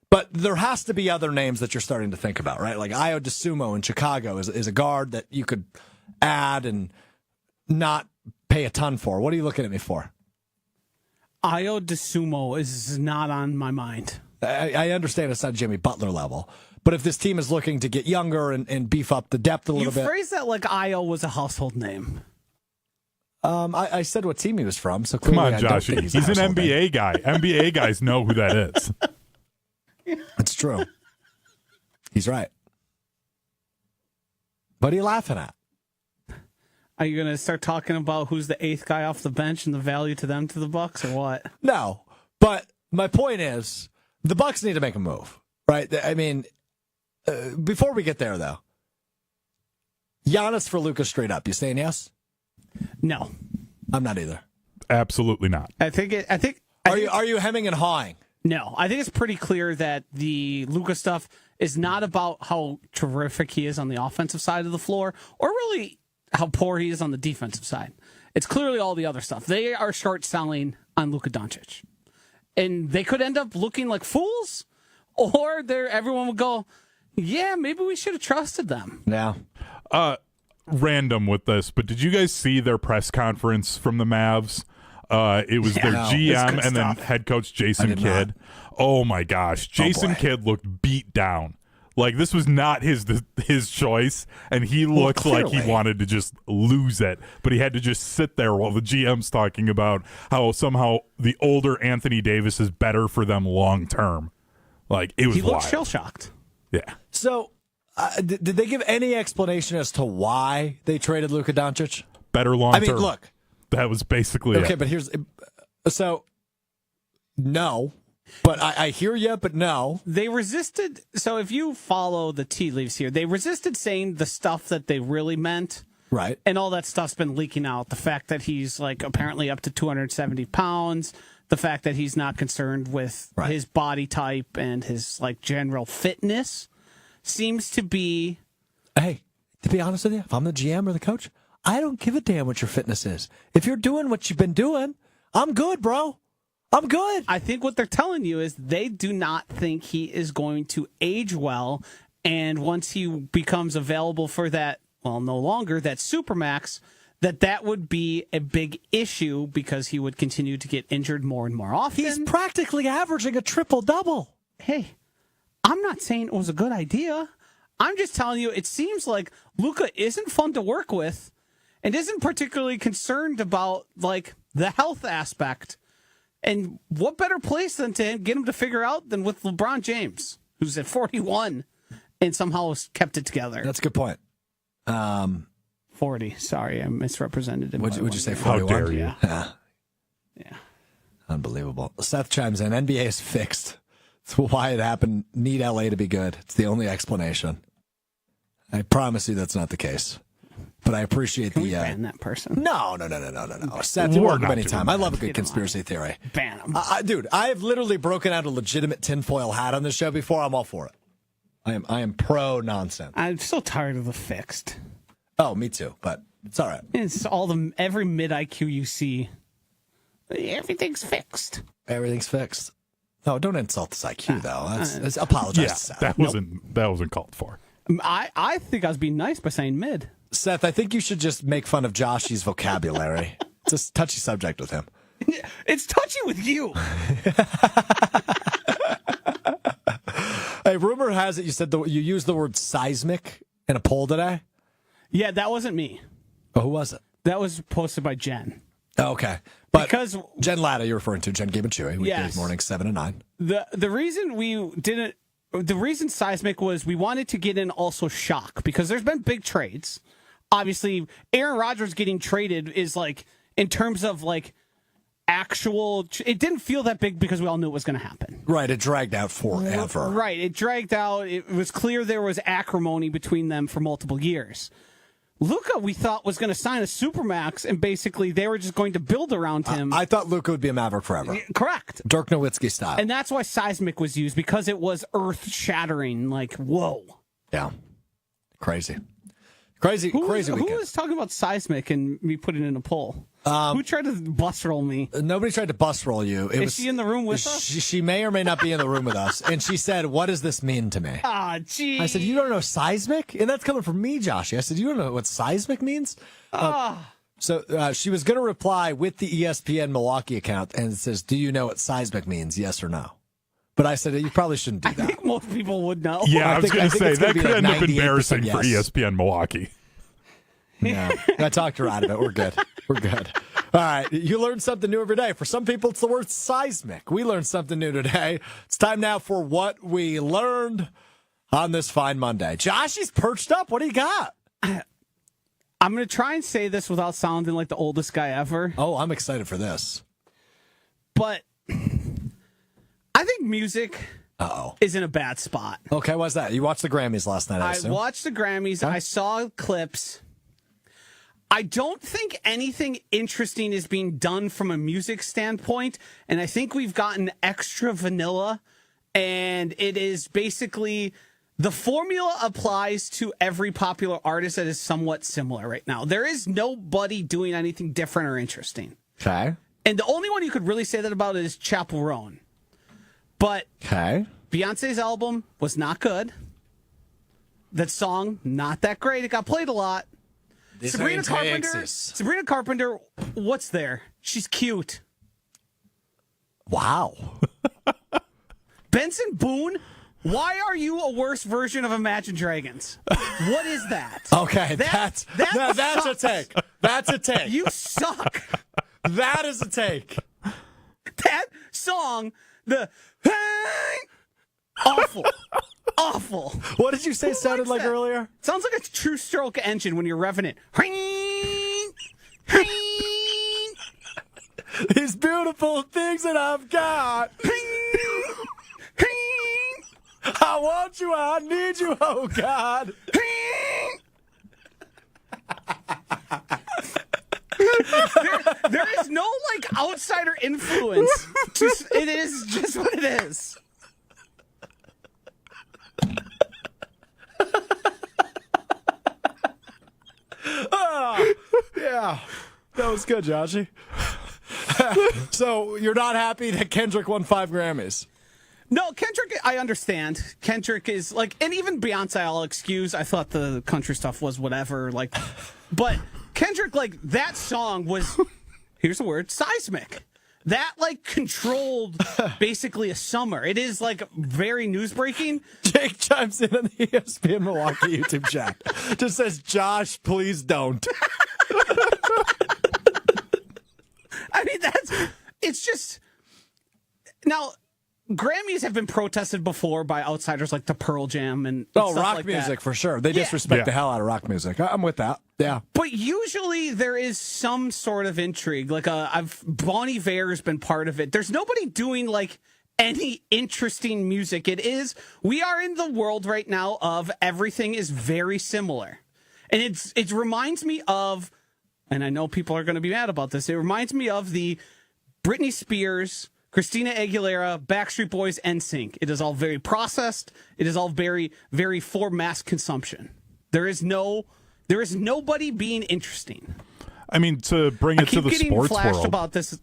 But there has to be other names that you're starting to think about, right? Like Ayo Dosunmu in Chicago is a guard that you could add and not pay a ton for. What are you looking at me for? Ayo Dosunmu is not on my mind. I understand it's not Jimmy Butler level, but if this team is looking to get younger and beef up the depth a little bit. You phrase that like Ayo was a household name. I said what team he was from, so come clearly on, Josh. He's an NBA guy. NBA guys know who that is. It's true. He's right. What are you laughing at? Are you going to start talking about who's the eighth guy off the bench and the value to them to the Bucks, or what? No, but my point is the Bucks need to make a move, right? I mean, before we get there, though, Giannis for Luka straight up. You saying yes? No, I'm not either. Absolutely not. Are you hemming and hawing? No, I think it's pretty clear that the Luka stuff is not about how terrific he is on the offensive side of the floor, or really how poor he is on the defensive side. It's clearly all the other stuff. They are short selling on Luka Doncic, and they could end up looking like fools, or everyone would go, "Yeah, maybe we should have trusted them." Yeah. Random with this, but did you guys see their press conference from the Mavs? It was their GM and then head coach Jason Kidd. Not. Oh my gosh, Jason Kidd looked beat down. Like this was not his choice, and he looked like he wanted to just lose it. But he had to just sit there while the GM's talking about how somehow the older Anthony Davis is better for them long term. Like it was. He looked wild. shell shocked. Yeah. So, did they give any explanation as to why they traded Luka Doncic? Better long term. I mean, look. That was basically okay, it. but no, but I hear you, but no. They resisted. So if you follow the tea leaves here, they resisted saying the stuff that they really meant. Right. And all that stuff's been leaking out. The fact that he's like apparently up to 270 pounds. The fact that he's not concerned with his body type and his like general fitness seems to be. Hey, to be honest with you, if I'm the GM or the coach, I don't give a damn what your fitness is. If you're doing what you've been doing, I'm good, bro. I'm good. I think what they're telling you is they do not think he is going to age well. And once he becomes available for that, well, no longer, that Supermax, that would be a big issue because he would continue to get injured more and more often. He's practically averaging a triple-double. Hey, I'm not saying it was a good idea. I'm just telling you it seems like Luka isn't fun to work with. And isn't particularly concerned about like the health aspect. And what better place than to get him to figure out than with LeBron James, who's at 41 and somehow has kept it together. That's a good point. 40. Sorry, I misrepresented him. Would you say How 41? dare you? Yeah. Unbelievable. Seth chimes in. NBA is fixed. That's why it happened. Need LA to be good. It's the only explanation. I promise you that's not the case. But I appreciate Can we ban that person? No. Seth, you're welcome anytime. I love a good Get conspiracy theory. Ban him. Dude, I have literally broken out a legitimate tinfoil hat on this show before. I'm all for it. I am pro nonsense. I'm so tired of the fixed. Oh, me too. But it's all right. It's every mid IQ you see. Everything's fixed. Everything's fixed. No, don't insult this IQ though. That's apologize to Seth. that wasn't called for. I think I was being nice by saying mid. Seth, I think you should just make fun of Joshy's vocabulary. It's a touchy subject with him. It's touchy with you. Hey, rumor has it you said you used the word seismic in a poll today. Yeah, that wasn't me. Oh, who was it? That was posted by Jen. Oh, okay. But Because Jen Latta, you're referring to, Jen, Gabe, and Chewy, weekdays Yes. mornings 7 to 9. The reason Seismic was we wanted to get in also Shock, because there's been big trades. Obviously, Aaron Rodgers getting traded is like, in terms of like actual, it didn't feel that big because we all knew it was going to happen. Right, it dragged out forever. Right, it dragged out. It was clear there was acrimony between them for multiple years. Luka, we thought, was going to sign a Supermax, and basically they were just going to build around him. I thought Luka would be a Maverick forever. Correct. Dirk Nowitzki style. And that's why Seismic was used, because it was earth-shattering. Like, whoa. Yeah. Crazy. Crazy weekend. Who was talking about Seismic and me putting it in a poll? Who tried to bus roll me? Nobody tried to bus roll you. Is she in the room with us? She may or may not be in the room with us. And she said, "What does this mean to me?" Ah, gee. I said, "You don't know seismic?" And that's coming from me, Joshy. I said, "You don't know what seismic means?" So she was going to reply with the ESPN Milwaukee account, and it says, "Do you know what seismic means? Yes or no?" But I said, "You probably shouldn't do I that." think most people would know. Yeah, I was going to say, it's gonna that be could like end up 98% embarrassing for yes. ESPN Milwaukee. Yeah, I talked her out of it. We're good. We're good. All right, you learn something new every day. For some people, it's the word seismic. We learned something new today. It's time now for What We Learned on this fine Monday. Joshy's perched up. What do you got? I'm going to try and say this without sounding like the oldest guy ever. Oh, I'm excited for this. But I think music is in a bad spot. Okay, what's that? You watched the Grammys last night, I I assume? watched the Grammys. Huh? I saw clips. I don't think anything interesting is being done from a music standpoint, and I think we've gotten extra vanilla, and it is basically the formula applies to every popular artist that is somewhat similar right now. There is nobody doing anything different or interesting. Okay. And the only one you could really say that about is Chappell Roan. But Okay. Beyonce's album was not good. That song, not that great. It got played a lot. Sabrina Carpenter, what's there? She's cute. Wow. Benson Boone, why are you a worse version of Imagine Dragons? What is that? Okay, that's a take. That's a take. You suck. That is a take. That song, awful. Awful. What did you say sounded like that? earlier? Sounds like a true stroke engine when you're revving it. These beautiful things that I've got. I want you, I need you, oh God. There is no like outsider influence. It is just what it is. Yeah, that was good, Joshy. So you're not happy that Kendrick won 5 Grammys? No, Kendrick, I understand. Kendrick is like, and even Beyonce, I'll excuse. I thought the country stuff was whatever. Like, but Kendrick, like that song was, here's the word, seismic. That like controlled basically a summer. It is like very news breaking. Jake chimes in on the ESPN Milwaukee YouTube chat. Just says, "Josh, please don't." I mean, it's just, now, Grammys have been protested before by outsiders like the Pearl Jam and stuff rock like music that. for sure. They disrespect the hell out of rock music. I'm with that. Yeah. But usually there is some sort of intrigue. Like Bon Iver's been part of it. There's nobody doing like any interesting music. We are in the world right now of everything is very similar. And it reminds me of, and I know people are going to be mad about this, it reminds me of the Britney Spears, Christina Aguilera, Backstreet Boys, NSYNC. It is all very processed. It is all very, very for mass consumption. There is nobody being interesting. I mean, to bring it to the sports flashed world. about this. It's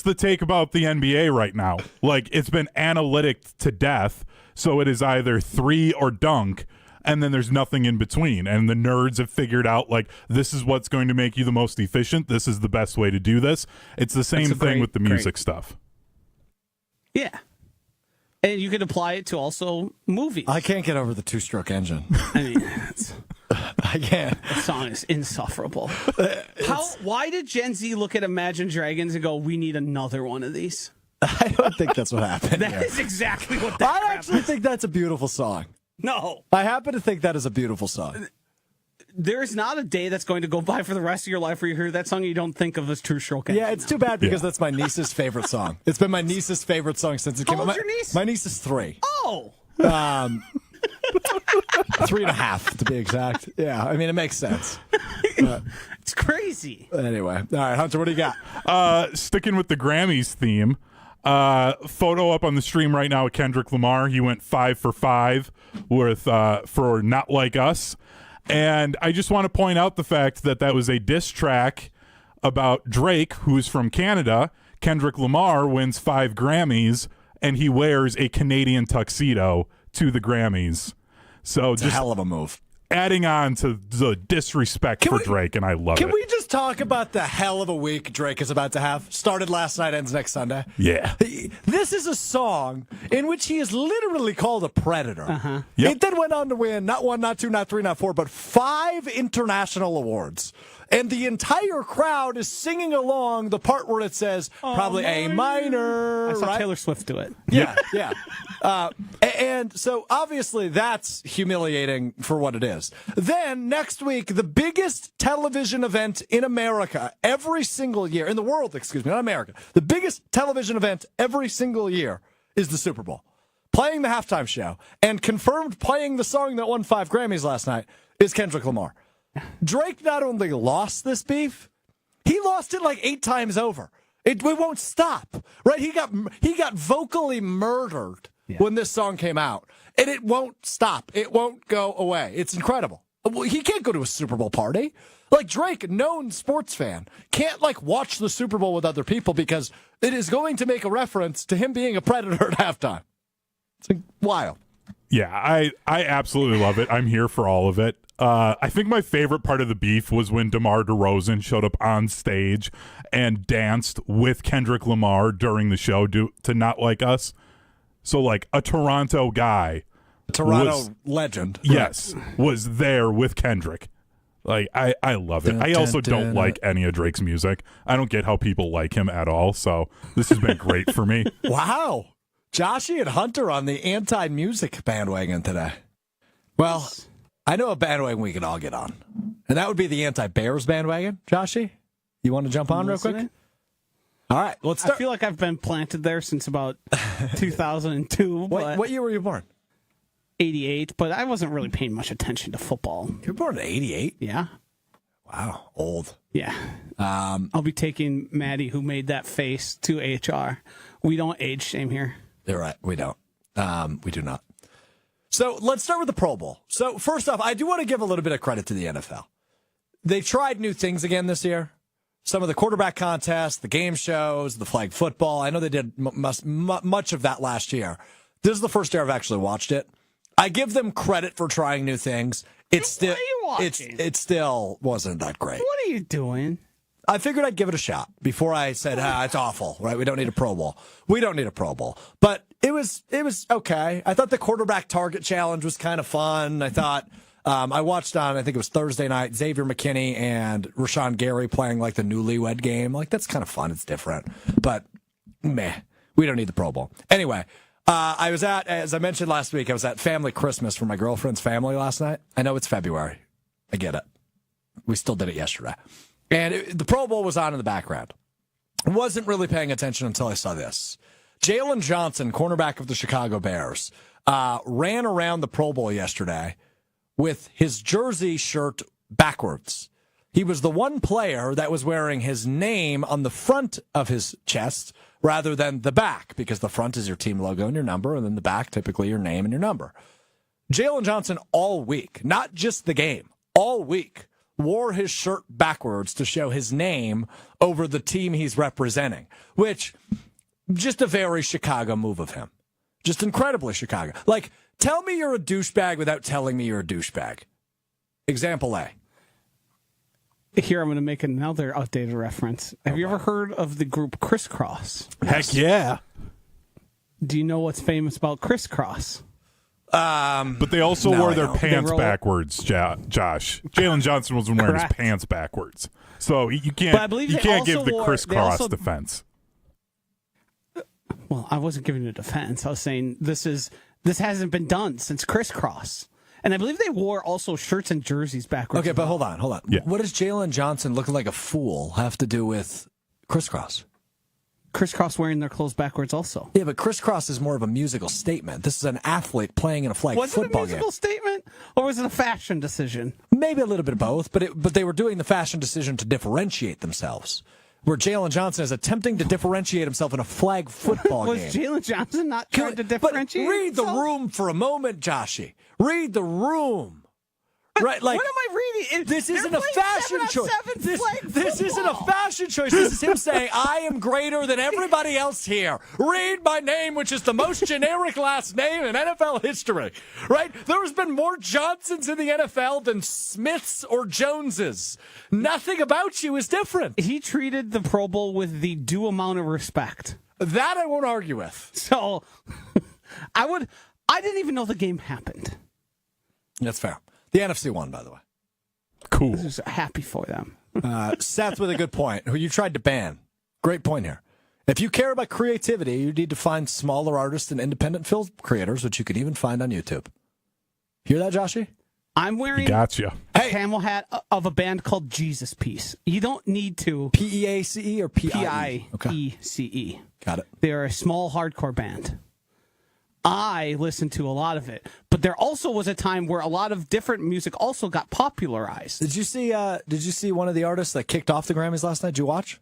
the take about the NBA right now. Like, it's been analytic to death, so it is either 3 or dunk, and then there's nothing in between. And the nerds have figured out, like, this is what's going to make you the most efficient. This is the best way to do this. It's the same thing with the music stuff. Yeah. And you can apply it to also movies. I can't get over the 2-stroke engine. I mean, song is insufferable. Why did Gen Z look at Imagine Dragons and go, we need another one of these? I don't think that's what happened. That is exactly what that I actually think that's a beautiful song. No. I happen to think that is a beautiful song. There's not a day that's going to go by for the rest of your life where you hear that song and you don't think of as True Stroke. Yeah, it's too bad because that's my niece's favorite song. It's been my niece's favorite song since it came out. How old's your niece? My niece is 3. Oh. 3.5 to be exact. Yeah, I mean, it makes sense. It's crazy. Anyway, all right, Hunter, what do you got? Sticking with the Grammys theme, photo up on the stream right now with Kendrick Lamar. He went 5 for 5 with for Not Like Us. And I just want to point out the fact that was a diss track about Drake, who's from Canada. Kendrick Lamar wins 5 Grammys, and he wears a Canadian tuxedo to the Grammys. So It's just a hell of a move. adding on to the disrespect for Drake, and I love it. Can we just talk about the hell of a week Drake is about to have? Started last night, ends next Sunday. Yeah. This is a song in which he is literally called a predator. Uh-huh. Yep. It then went on to win not 1, not 2, not 3, not 4, but 5 international awards. And the entire crowd is singing along the part where it says probably A minor. I saw right? Taylor Swift do it. Yeah, yeah. And so obviously that's humiliating for what it is. Then next week, the biggest television event in America every single year, in the world, excuse me, not America, the biggest television event every single year is the Super Bowl. Playing the halftime show and confirmed playing the song that won 5 Grammys last night is Kendrick Lamar. Drake not only lost this beef, he lost it like 8 times over. It won't stop, right? He got vocally murdered when this song came out, and it won't stop. It won't go away. It's incredible. He can't go to a Super Bowl party. Like Drake, known sports fan, can't like watch the Super Bowl with other people because it is going to make a reference to him being a predator at halftime. It's like, wild. Yeah, I absolutely love it. I'm here for all of it. I think my favorite part of the beef was when DeMar DeRozan showed up on stage and danced with Kendrick Lamar during the show to Not Like Us. So, like, a Toronto guy. Toronto legend. Yes, was there with Kendrick. Like, I love it. I also don't like any of Drake's music. I don't get how people like him at all, so this has been great for me. Wow. Joshy and Hunter on the anti-music bandwagon today. Well, I know a bandwagon we can all get on, and that would be the anti-Bears bandwagon. Joshy, you want to jump on real quick? All right, let's start. I feel like I've been planted there since about 2002. What year were you born? 88, but I wasn't really paying much attention to football. You were born in 88? Yeah. Wow, old. Yeah. I'll be taking Maddie, who made that face, to HR. We don't age shame here. You're right. We don't. We do not. So let's start with the Pro Bowl. So first off, I do want to give a little bit of credit to the NFL. They tried new things again this year. Some of the quarterback contests, the game shows, the flag football. I know they did much of that last year. This is the first year I've actually watched it. I give them credit for trying new things. It still wasn't that great. What are you doing? I figured I'd give it a shot before I said, it's awful, right? We don't need a Pro Bowl. We don't need a Pro Bowl. But it was okay. I thought the quarterback target challenge was kind of fun. I thought I watched on, I think it was Thursday night, Xavier McKinney and Rashawn Gary playing like the newlywed game. Like, that's kind of fun. It's different. But meh, we don't need the Pro Bowl. Anyway, I was as I mentioned last week, I was at family Christmas for my girlfriend's family last night. I know it's February. I get it. We still did it yesterday. And the Pro Bowl was on in the background. I wasn't really paying attention until I saw this. Jalen Johnson, cornerback of the Chicago Bears, ran around the Pro Bowl yesterday with his jersey shirt backwards. He was the one player that was wearing his name on the front of his chest rather than the back, because the front is your team logo and your number, and then the back, typically your name and your number. Jalen Johnson all week, not just the game, all week, wore his shirt backwards to show his name over the team he's representing, which, just a very Chicago move of him. Just incredibly Chicago. Like, tell me you're a douchebag without telling me you're a douchebag. Example A. Here, I'm going to make another outdated reference. Have you ever heard of the group Crisscross? Heck yeah. Do you know what's famous about Crisscross? But they also No, wore I their don't. pants They roll- backwards, Josh. Jalen Johnson was wearing his Correct. pants backwards. So you But I can't believe you they can't also give the wore- crisscross they also- defense. Well, I wasn't giving you a defense. I was saying this hasn't been done since crisscross. And I believe they wore also shirts and jerseys backwards. Okay, but hold on. Yeah. What does Jalen Johnson looking like a fool have to do with crisscross? Crisscross wearing their clothes backwards also. Yeah, but crisscross is more of a musical statement. This is an athlete playing in a flag Was it a football musical game. statement or was it a fashion decision? Maybe a little bit of both, but they were doing the fashion decision to differentiate themselves. Where Jalen Johnson is attempting to differentiate himself in a flag football Was game. Jalen Johnson not trying to But differentiate read himself? the room for a moment, Joshy. Read the room. Right, like what am I reading? this They're isn't a playing fashion 7-on-7 choice. flag This isn't a football. fashion choice. This is him saying, I am greater than everybody else here. Read my name, which is the most generic last name in NFL history. Right? There has been more Johnsons in the NFL than Smiths or Joneses. Nothing about you is different. He treated the Pro Bowl with the due amount of respect. That I won't argue with. So I didn't even know the game happened. That's fair. The NFC won, by the way. Cool. I was happy for them. Seth with a good point, who you tried to ban. Great point here. If you care about creativity, you need to find smaller artists and independent film creators, which you could even find on YouTube. Hear that, Joshy? I'm wearing Gotcha. a camel hat of a band called Jesus Piece. You don't need to P-E-A-C-E or P-I-E? Okay. P-I-E-C-E. Got it. They're a small hardcore band. I listened to a lot of it, but there also was a time where a lot of different music also got popularized. Did you see one of the artists that kicked off the Grammys last night? Did you watch?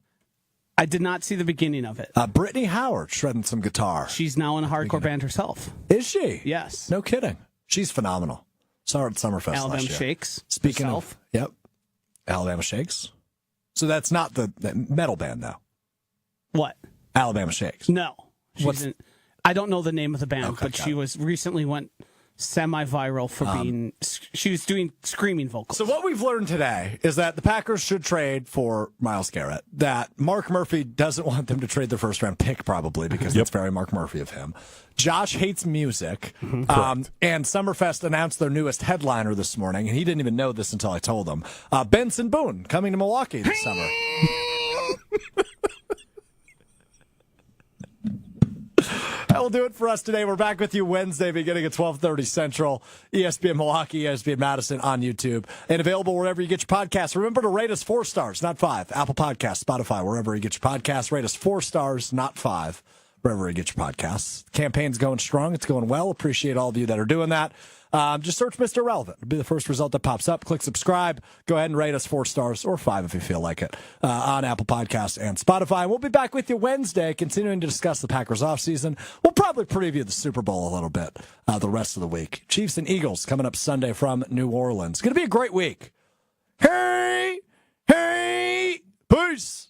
I did not see the beginning of it. Brittany Howard shredding some guitar. She's now in a hardcore band herself. Is she? Yes. No kidding. She's phenomenal. Saw her at Summerfest Alabama last year. Shakes. Speaking herself. of, yep, Alabama Shakes. So that's not the metal band, though. What? Alabama Shakes. No. What's- I don't know the name of the band, Okay, but got she it. was recently went semi-viral for being. She was doing screaming vocals. So what we've learned today is that the Packers should trade for Myles Garrett. That Mark Murphy doesn't want them to trade their first-round pick, probably, because that's very Mark Murphy of him. Josh hates music. And Summerfest announced their newest headliner this morning, and he didn't even know this until I told him. Benson Boone coming to Milwaukee this summer. That will do it for us today. We're back with you Wednesday beginning at 12:30 Central. ESPN Milwaukee, ESPN Madison on YouTube, and available wherever you get your podcasts. Remember to rate us 4 stars, not 5. Apple Podcasts, Spotify, wherever you get your podcasts. Rate us 4 stars, not 5, wherever you get your podcasts. The campaign's going strong. It's going well. Appreciate all of you that are doing that. Just search Mr. Relevant. It'll be the first result that pops up. Click subscribe. Go ahead and rate us 4 stars or 5 if you feel like it on Apple Podcasts and Spotify. We'll be back with you Wednesday, continuing to discuss the Packers offseason. We'll probably preview the Super Bowl a little bit the rest of the week. Chiefs and Eagles coming up Sunday from New Orleans. It's going to be a great week. Hey, peace.